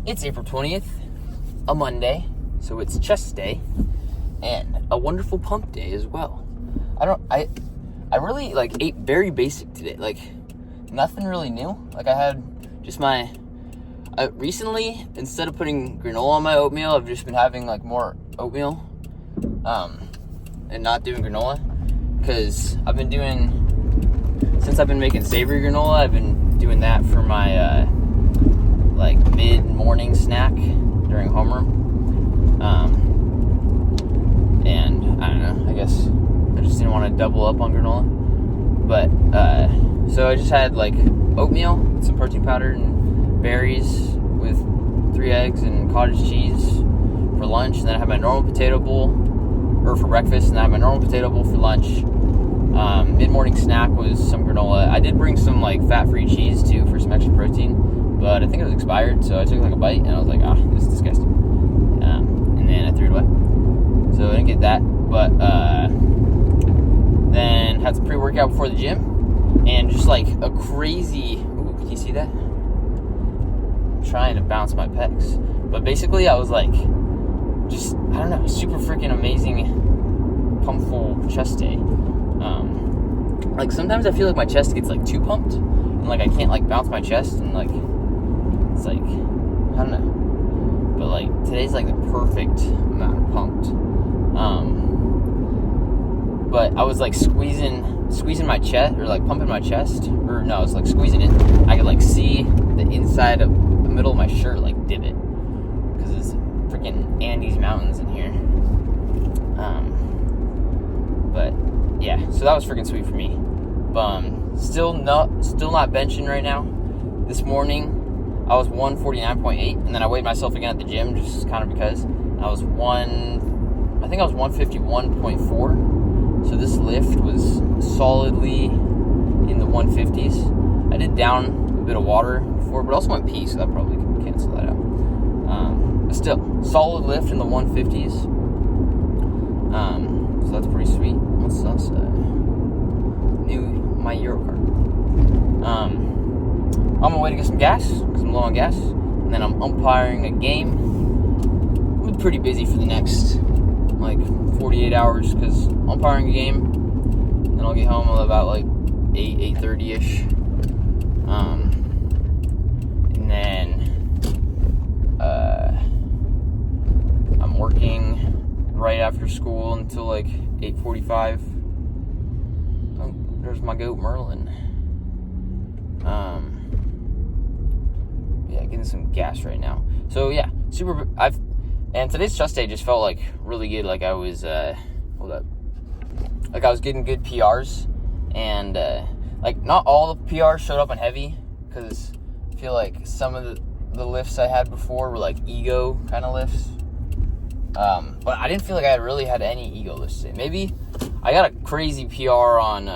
It's April 20th, a Monday, so it's chest day, and a wonderful pump day as well. I really, ate very basic today, nothing really new. I had just recently, instead of putting granola on my oatmeal, I've just been having, more oatmeal, and not doing granola, because since I've been making savory granola, I've been doing that for my, mid-morning snack during homeroom. And I don't know, I guess I just didn't want to double up on granola. But, so I just had, oatmeal, some protein powder, and berries with 3 eggs and cottage cheese for lunch. And then I had my normal potato bowl, or for breakfast, and then I had my normal potato bowl for lunch. Mid-morning snack was some granola. I did bring some, fat-free cheese, too, for some extra protein. But I think it was expired, so I took a bite, and I was like, this is disgusting. And then I threw it away. So I didn't get that. But then had some pre-workout before the gym. And just a crazy... Ooh, can you see that? I'm trying to bounce my pecs. But basically, I was just, I don't know, super freaking amazing pumpful chest day. Sometimes I feel like my chest gets too pumped. And I can't bounce my chest, and it's I don't know, but today's the perfect amount of pumped. But I was squeezing my chest, or pumping my chest, or no, I was squeezing it. I could see the inside of the middle of my shirt divot, because it's freaking Andes Mountains in here. But yeah, so that was freaking sweet for me. Still not benching right now. This morning I was 149.8, and then I weighed myself again at the gym just kind of because. I was 151.4. So this lift was solidly in the 150s. I did down a bit of water before, but also went pee, so that probably could cancel that out. But still, solid lift in the 150s. So that's pretty sweet. What's else? My Euro card. I'm on my way to get some gas, because I'm low on gas. And then I'm umpiring a game. I'm pretty busy for the next, 48 hours, because umpiring a game. Then I'll get home at about, 8:30-ish. And then, I'm working right after school until, 8:45. Oh, there's my goat, Merlin. Yeah, getting some gas right now. So yeah, and today's chest day just felt really good. I was I was getting good PRs, and not all the PRs showed up on heavy, because I feel some of the lifts I had before were ego kind of lifts. But I didn't feel I really had any ego lifts today. Maybe I got a crazy PR on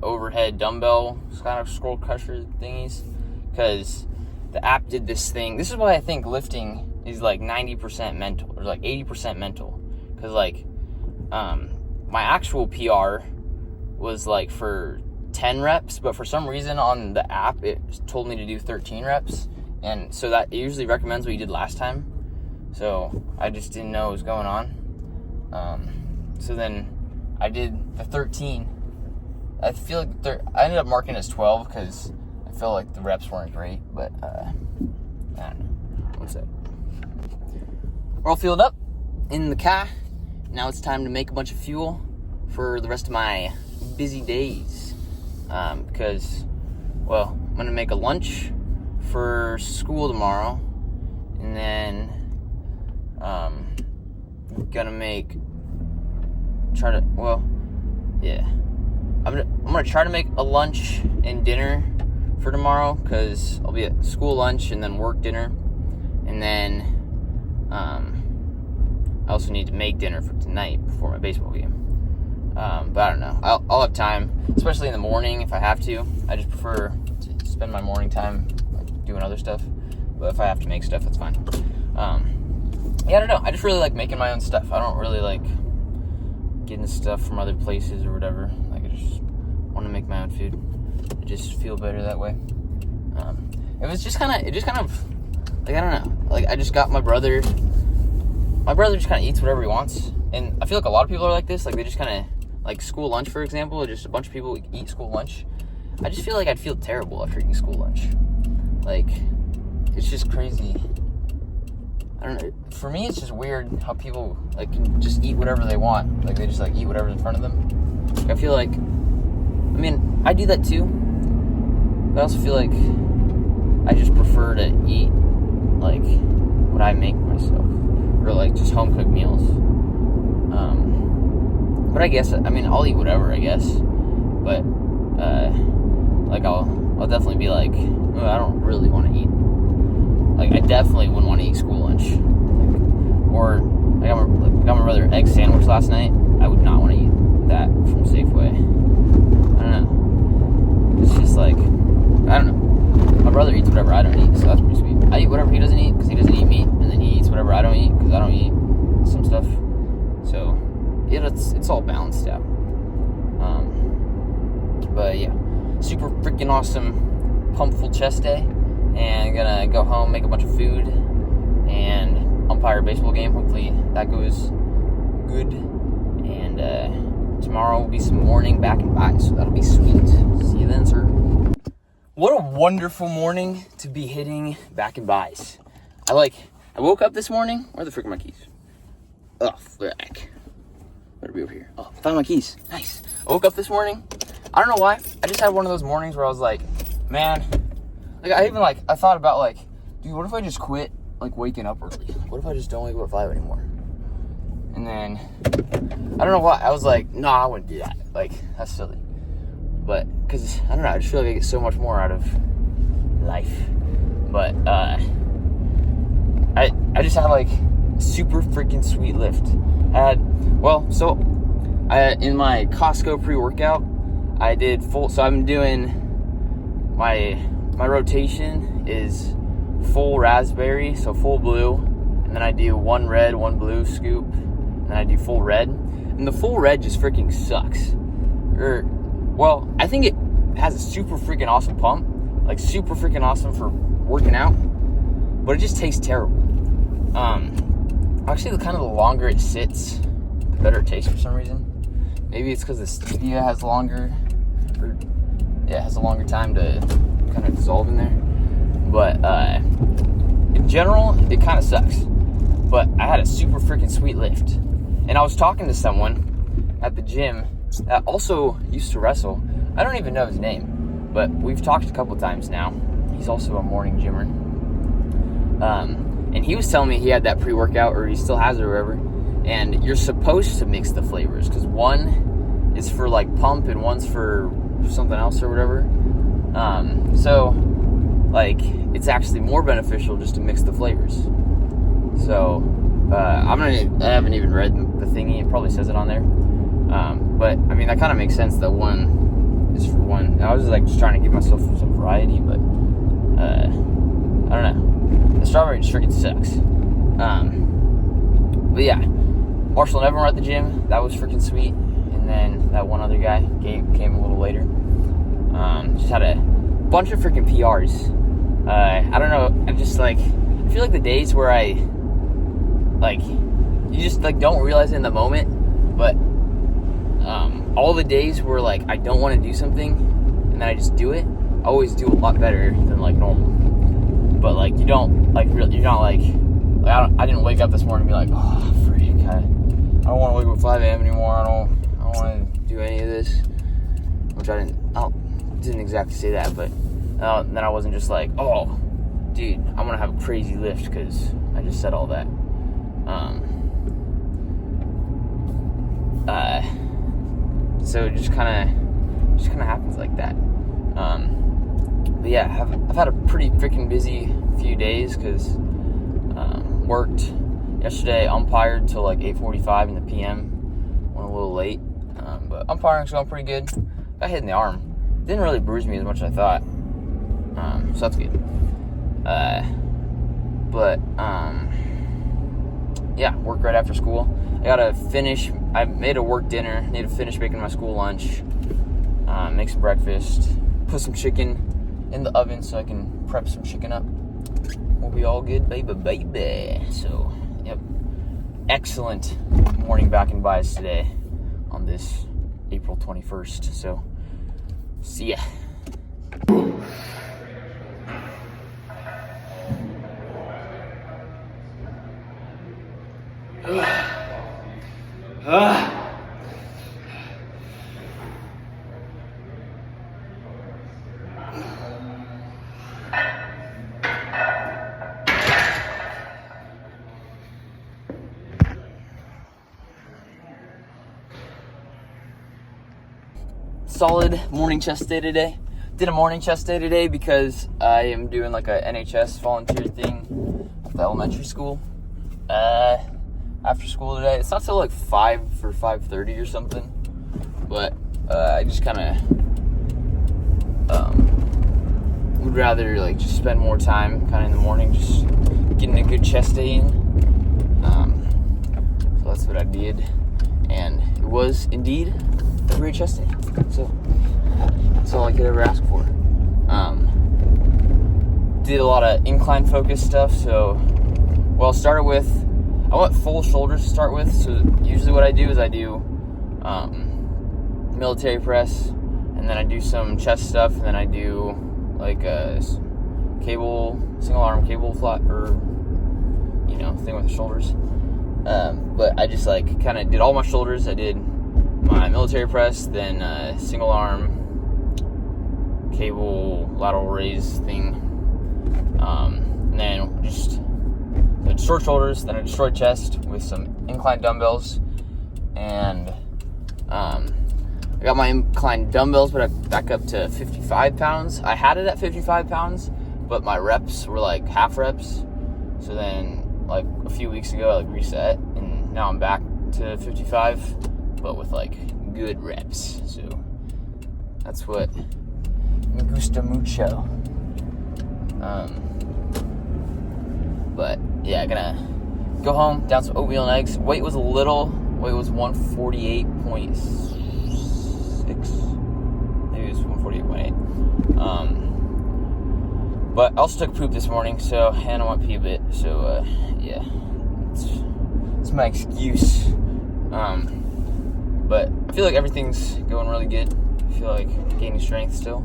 overhead dumbbell kind of scroll crusher thingies, because the app did this thing. This is why I think lifting is 90% mental, or 80% mental, because my actual PR was for 10 reps, but for some reason on the app it told me to do 13 reps, and so that it usually recommends what you did last time. So I just didn't know what was going on. So then I did the 13. I feel I ended up marking as 12 because I feel the reps weren't great, but I don't know. What's that? We're all fueled up in the car. Now it's time to make a bunch of fuel for the rest of my busy days. Because, well, I'm going to make a lunch for school tomorrow. And then I'm gonna try to make a lunch and dinner for tomorrow, because I'll be at school lunch and then work dinner, and then I also need to make dinner for tonight before my baseball game. But I don't know. I'll have time, especially in the morning if I have to. I just prefer to spend my morning time doing other stuff. But if I have to make stuff, that's fine. Yeah, I don't know. I just really like making my own stuff. I don't really like getting stuff from other places or whatever. I just want to make my own food. I just feel better that way. It just kind of like, I don't know. Like, I just got my brother just kind of eats whatever he wants. And I feel like a lot of people are like this. Like, they just kind of, like, school lunch, for example, just a bunch of people eat school lunch. I just feel like I'd feel terrible after eating school lunch. Like, it's just crazy. I don't know. For me, it's just weird how people, like, can just eat whatever they want. Like, they just, like, eat whatever's in front of them. Like, I feel like, I mean, I do that too. But I also feel like I just prefer to eat, like, what I make myself. Or, like, just home-cooked meals. But I guess, I mean, I'll eat whatever, I guess. But, like, I'll definitely be like, oh, I don't really want to eat. Like, I definitely wouldn't want to eat school lunch. Like, or, I got my brother an egg sandwich last night. I would not want to eat that from Safeway. I don't know. It's just like, I don't know. My brother eats whatever I don't eat, so that's pretty sweet. I eat whatever he doesn't eat, because he doesn't eat meat, and then he eats whatever I don't eat, because I don't eat some stuff. So, yeah, it's all balanced out. But yeah, super freaking awesome pump full chest day, and gonna go home, make a bunch of food, and umpire a baseball game. Hopefully that goes good. And tomorrow will be some morning back and by, so that'll be sweet. See you then, sir. What a wonderful morning to be hitting back and bys. I woke up this morning. Where the frick are my keys? Oh, frick. Better be over here. Oh, I found my keys. Nice. I woke up this morning. I don't know why. I just had one of those mornings where I was like, man, like, I thought about, like, dude, what if I just quit, like, waking up early? What if I just don't wake up at 5 anymore? And then, I don't know why. I was like, nah, I wouldn't do that. Like, that's silly. But, because, I don't know, I just feel like I get so much more out of life. But, I just had, like, super freaking sweet lift. In my Costco pre-workout, I did so I'm doing, my rotation is full raspberry, so full blue, and then I do one red, one blue scoop, and then I do full red, and the full red just freaking sucks. I think it has a super freaking awesome pump, like super freaking awesome for working out, but it just tastes terrible. Actually, kind of the longer it sits, the better it tastes for some reason. Maybe it's because the stevia has a longer time to kind of dissolve in there. But in general, it kind of sucks. But I had a super freaking sweet lift, and I was talking to someone at the gym that also used to wrestle. I don't even know his name, but we've talked a couple times now. He's also a morning gymmer. And he was telling me he had that pre-workout, or he still has it or whatever, and you're supposed to mix the flavors, because one is for, like, pump and one's for something else or whatever. So, like, it's actually more beneficial just to mix the flavors. So, I haven't even read the thingy. It probably says it on there. But, I mean, that kind of makes sense that one is for one. I was, like, just trying to give myself some variety, but, I don't know. The strawberry just freaking sucks. But yeah, Marshall and Evan were at the gym. That was freaking sweet. And then that one other guy, Gabe, came a little later. Just had a bunch of freaking PRs. I don't know. I feel like the days where you just, like, don't realize it in the moment. But all the days where, like, I don't want to do something and then I just do it, I always do a lot better than, like, normal. But, like, you don't, like, really, you're not, like I didn't wake up this morning and be like, oh, freak, I don't want to wake up at 5 a.m. anymore, I don't want to do any of this, which I didn't exactly say that, but then I wasn't just like, oh, dude, I'm going to have a crazy lift, because I just said all that. So it just kind of happens like that. But yeah, I've had a pretty freaking busy few days, because worked yesterday, umpired till like 8:45 in the PM, went a little late, but umpiring's going pretty good. Got hit in the arm, didn't really bruise me as much as I thought, so that's good. Yeah, work right after school. I made a work dinner, need to finish making my school lunch, make some breakfast, put some chicken in the oven so I can prep some chicken up, we'll be all good, baby. So, yep. Excellent morning back in bias today on this April 21st. So, see ya. Solid morning chest day today. Did a morning chest day today because I am doing like a NHS volunteer thing at the elementary school after school today. It's not till like 5 or 5:30 or something, but I just kind of would rather like just spend more time kind of in the morning just getting a good chest day in. So that's what I did, and it was indeed a great chest day. So that's all I could ever ask for. Did a lot of incline focus stuff. So, well, I went full shoulders to start with. So usually what I do is I do military press, and then I do some chest stuff, and then I do like a single arm cable flat, or thing with the shoulders. But I just like kind of did all my shoulders. I did my military press, then single arm cable lateral raise thing, and then just the short shoulders, then a destroyed chest with some incline dumbbells, and I got my incline dumbbells but I back up to 55 pounds. I had it at 55 pounds, but my reps were like half reps, so then like a few weeks ago I like reset, and now I'm back to 55, but with like good reps. So that's what me gusta mucho. But yeah, gonna go home, down some oatmeal and eggs. Weight was 148.6, maybe it was 148.8. But I also took poop this morning, so, and I went pee a bit, so yeah, it's my excuse. But I feel like everything's going really good. I feel like gaining strength still,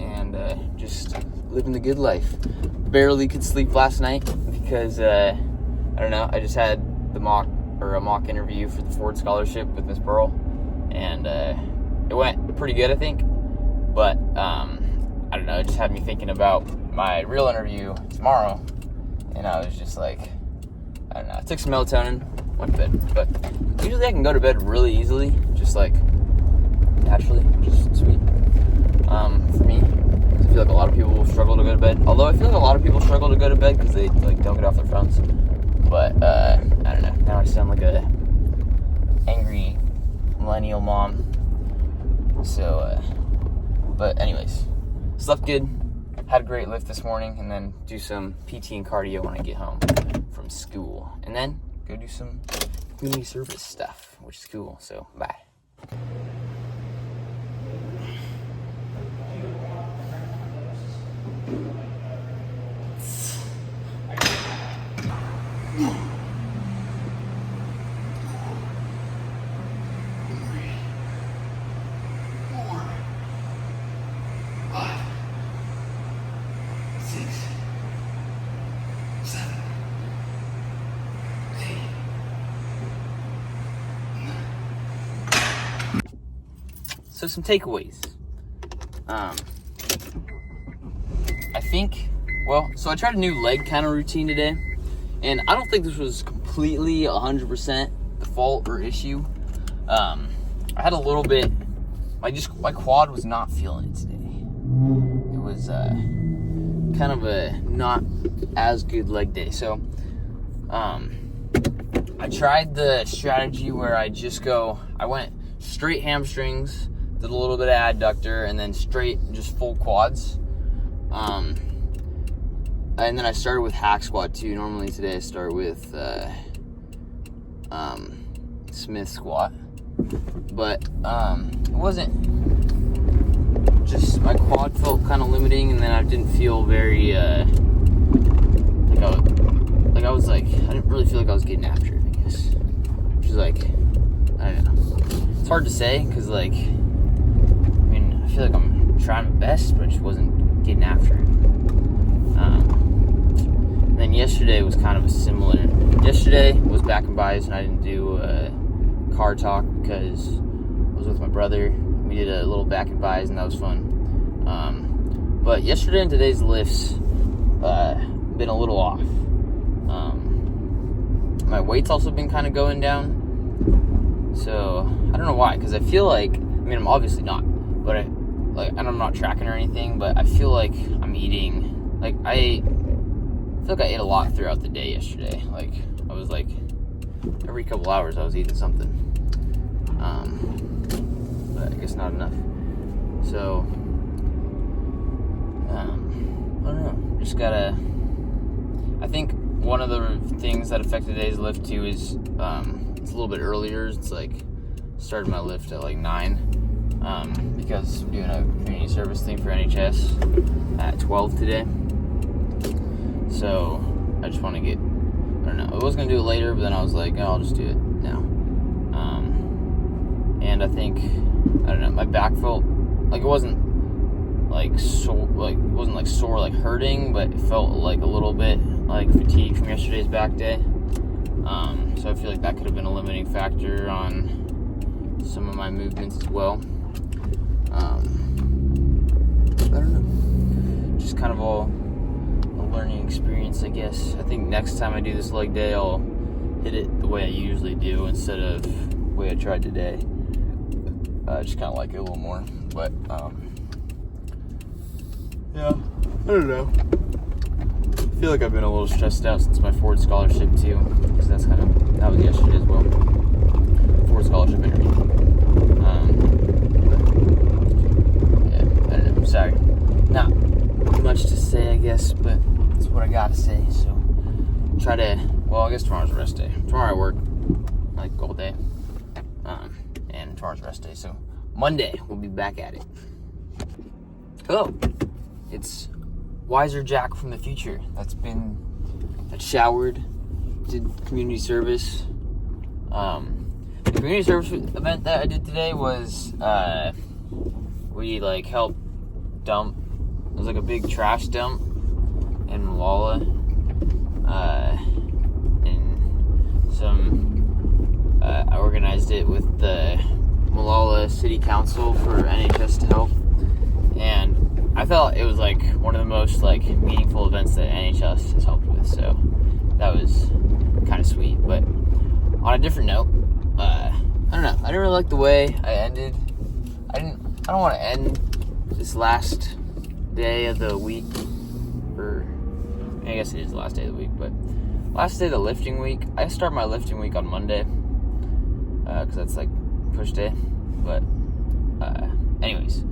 and just living the good life. Barely could sleep last night because I don't know. I just had a mock interview for the Ford Scholarship with Miss Pearl, and it went pretty good, I think. But I don't know. It just had me thinking about my real interview tomorrow, and I was just like, I don't know. I took some melatonin, went to bed, but usually I can go to bed really easily, just like naturally, just sweet. For me, I feel like a lot of people struggle to go to bed. Although I feel like a lot of people struggle to go to bed because they like don't get off their phones. But I don't know. Now I sound like a angry millennial mom. So, but anyways, slept good. Had a great lift this morning, and then do some PT and cardio when I get home from school, and then go do some community service stuff, which is cool. So, bye. So some takeaways. I think, so I tried a new leg kind of routine today, and I don't think this was completely 100% the fault or issue. I had a little bit, my quad was not feeling it today. It was kind of a not as good leg day. So I tried the strategy where I went straight hamstrings, did a little bit of adductor, and then straight, just full quads. And then I started with hack squat too. Normally today I start with Smith squat, but it wasn't, just my quad felt kind of limiting, and then I didn't feel very it's hard to say because, like, I mean, I feel like I'm trying my best, but I just wasn't getting after it. And then yesterday was kind of a similar. Yesterday was back and buys, and I didn't do car talk because I was with my brother. We did a little back and buys, and that was fun. But yesterday and today's lifts been a little off. My weight's also been kind of going down. So I don't know why, because I feel like, I mean, I'm obviously not, but and I'm not tracking or anything, but I feel like I'm eating, like I feel like I ate a lot throughout the day yesterday. Like I was like, every couple hours I was eating something. But I guess not enough. So, I don't know. Just gotta, I think one of the things that affected today's lift too is, it's a little bit earlier. It's like, started my lift at like 9, because I'm doing a community service thing for NHS at 12 today. So, I just want to get, I don't know, I was going to do it later, but then I was like, oh, I'll just do it now. And I think, I don't know, my back felt, like it wasn't like sore, like hurting, but it felt like a little bit like fatigue from yesterday's back day. So I feel like that could have been a limiting factor on some of my movements as well. I don't know, just kind of all a learning experience, I guess. I think next time I do this leg day, I'll hit it the way I usually do instead of the way I tried today. I just kind of like it a little more, but yeah, I don't know. I feel like I've been a little stressed out since my Ford scholarship too, because that was yesterday as well. Ford scholarship interview. Yeah, I don't know. Sorry, not much to say, I guess, but that's what I gotta say. So I guess tomorrow's a rest day. Tomorrow I work like all day, and tomorrow's rest day. So Monday we'll be back at it. Hello, it's Wiser Jack from the future. That showered, did community service. The community service event that I did today was, we like helped dump, it was like a big trash dump in Malala, and I organized it with the Malala City Council for NHS to help, and I felt it was like one of the most like meaningful events that NHS has helped with, so that was kind of sweet. But on a different note, I don't know, I didn't really like the way I ended. I don't want to end this last day of the week, I guess it is the last day of the week, but last day of the lifting week. I start my lifting week on Monday, because that's like push day, but anyways,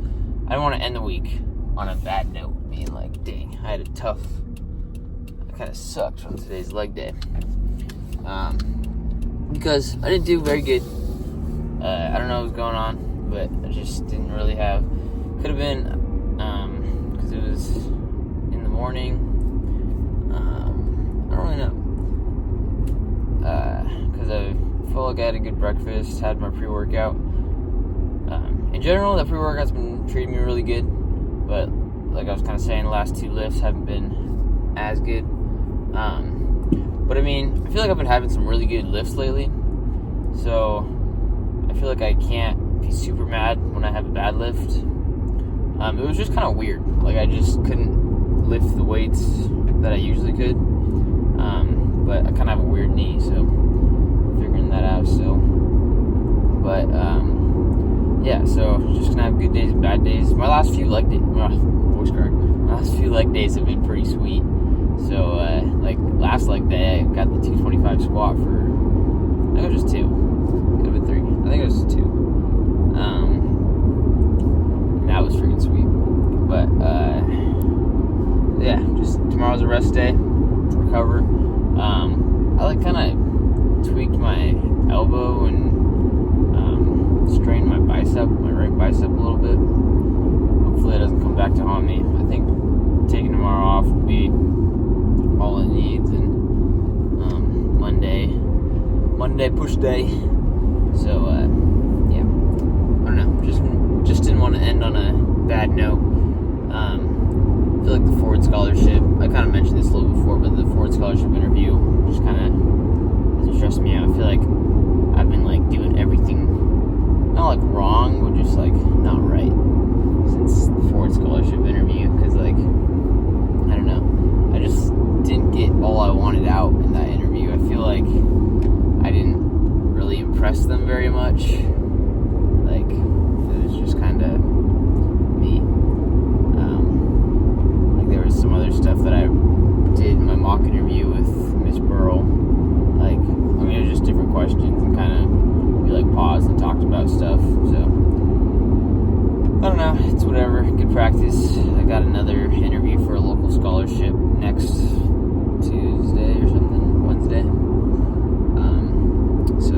I don't want to end the week on a bad note, being like, dang, I kind of sucked on today's leg day, because I didn't do very good. I don't know what was going on, but I just didn't really could have been, because it was in the morning. I don't really know, because I felt like I had a good breakfast, had my pre-workout. In general, that pre-workout's been treating me really good, but like I was kind of saying, the last 2 lifts haven't been as good. But I mean, I feel like I've been having some really good lifts lately, so I feel like I can't be super mad when I have a bad lift. It was just kind of weird. Like I just couldn't lift the weights that I usually could. But I kind of have a weird knee, so figuring that out still. But yeah, so just gonna have good days and bad days. My last few leg days, My last few leg days have been pretty sweet. So like last leg day, I got the 225 squat for, I think it was just 2. Could have been 3. I think it was 2. And that was freaking sweet. But yeah, just tomorrow's a rest day, recover. I like kind of tweaked my elbow and strained my right bicep a little bit. Hopefully it doesn't come back to haunt me. I think taking tomorrow off will be all it needs, and Monday push day. So yeah, just didn't want to end on a bad note. I feel like the Ford Scholarship, I kind of mentioned this a little before, but the Ford Scholarship interview just kind of hasn't stressed me out. I feel like I've been like doing everything, not like wrong, but just like not right since the Ford Scholarship interview, because like, I don't know, I just didn't get all I wanted out in that interview. I feel like I didn't really impress them very much. Like, it was just kind of me. Like, there was some other stuff that I did in my mock interview with Miss Burrell. Like, I mean, it was just different questions and kind of, we like paused and talked about stuff. So, I don't know, it's whatever, good practice. I got another interview for a local scholarship next Tuesday or something, Wednesday. So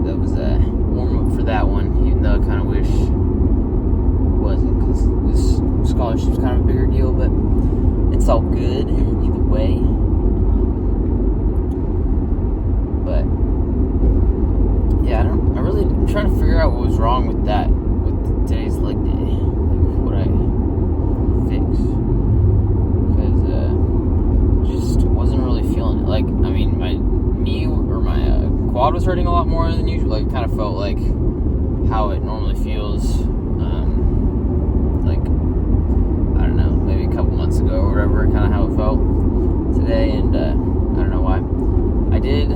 that was a warm up for that one, even though I kind of wish it wasn't, because this scholarship's kind of a bigger deal, but it's all good either way. But yeah, I'm trying to figure out what was wrong with that, with today's leg day, like what I fix, because just wasn't really feeling it. Like, I mean, my knee or my quad was hurting a lot more than usual. Like, kind of felt like how it normally feels, like, I don't know, maybe a couple months ago or whatever, kind of how it felt today. And I don't know why. I did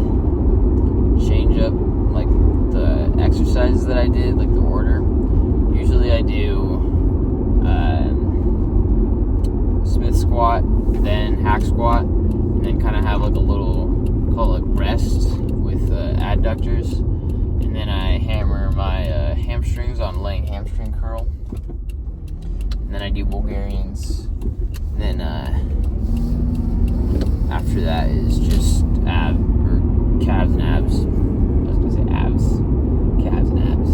change up like the exercises that I did, like the order. Usually I do Smith squat, then hack squat, and then kind of have like a little, call it like rest with adductors, and then I hammer my hamstrings on laying hamstring curl, and then I do Bulgarians, and then after that is just calves and abs. I was gonna say abs, calves and abs.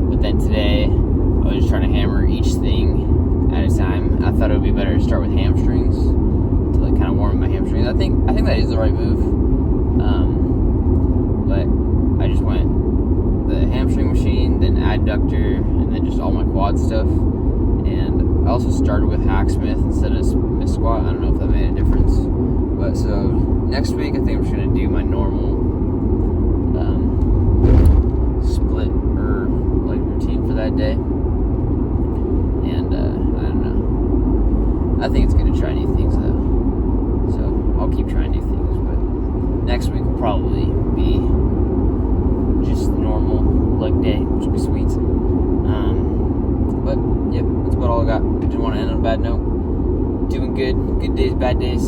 But then today I was just trying to hammer each thing at a time. I thought it would be better to start with hamstrings to like kind of warm up my hamstrings. I think that is the right move. But I just went the hamstring machine, then adductor, and then just all my quad stuff. And I also started with hack Smith instead of Smith squat. I don't know if that made a difference. But so next week I think I'm just gonna do my normal split or like routine for that day. And I don't know. I think it's good to try new things though. So I'll keep trying new things, but next week will probably be just the normal leg day, which will be sweet. But yep, that's about all I got. I didn't want to end on a bad note. Doing good. Good days, bad days.